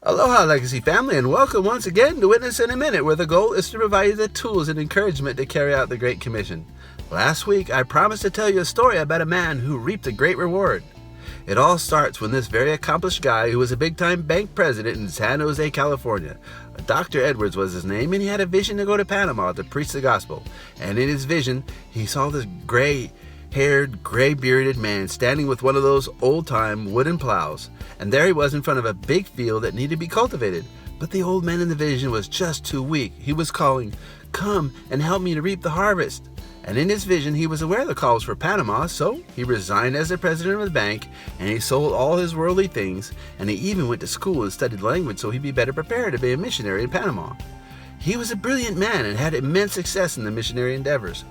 Aloha, Legacy family, and welcome once again to Witness in a Minute, where the goal is to provide you the tools and encouragement to carry out the Great Commission. Last week, I promised to tell you a story about a man who reaped a great reward. It all starts when this very accomplished guy, who was a big-time bank president in San Jose, California, Dr. Edwards was his name, and he had a vision to go to Panama to preach the gospel. And in his vision, he saw this gray-haired, gray-bearded man standing with one of those old-time wooden plows. And there he was in front of a big field that needed to be cultivated. But the old man in the vision was just too weak. He was calling, "Come and help me to reap the harvest." And in his vision, he was aware of the calls for Panama, so he resigned as the president of the bank, and he sold all his worldly things, and he even went to school and studied language so he'd be better prepared to be a missionary in Panama. He was a brilliant man and had immense success in the missionary endeavors.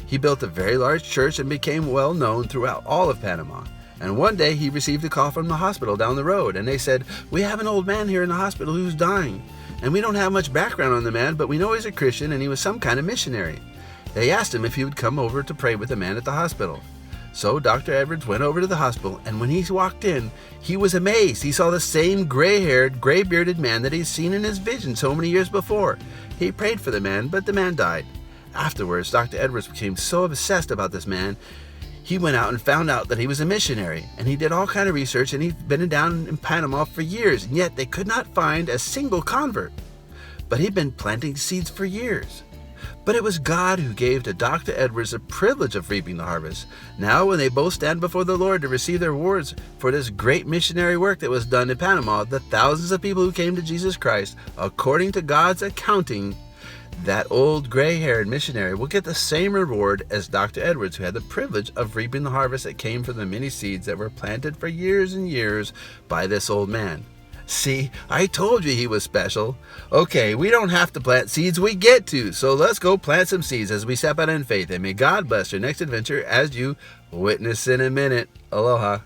He built a very large church and became well known throughout all of Panama. And one day he received a call from the hospital down the road, and they said, "We have an old man here in the hospital who's dying. And we don't have much background on the man, but we know he's a Christian and he was some kind of missionary." They asked him if he would come over to pray with the man at the hospital. So Dr. Edwards went over to the hospital, and when he walked in, he was amazed. He saw the same gray-haired, gray-bearded man that he'd seen in his vision so many years before. He prayed for the man, but the man died. Afterwards, Dr. Edwards became so obsessed about this man, he went out and found out that he was a missionary, and he did all kind of research, and he'd been down in Panama for years, and yet they could not find a single convert. But he'd been planting seeds for years. But it was God who gave to Dr. Edwards the privilege of reaping the harvest. Now, when they both stand before the Lord to receive their rewards for this great missionary work that was done in Panama, the thousands of people who came to Jesus Christ, according to God's accounting, that old gray-haired missionary will get the same reward as Dr. Edwards, who had the privilege of reaping the harvest that came from the many seeds that were planted for years and years by this old man. See, I told you he was special. Okay, we don't have to plant seeds, we get to. So let's go plant some seeds as we step out in faith. And may God bless your next adventure as you witness in a minute. Aloha.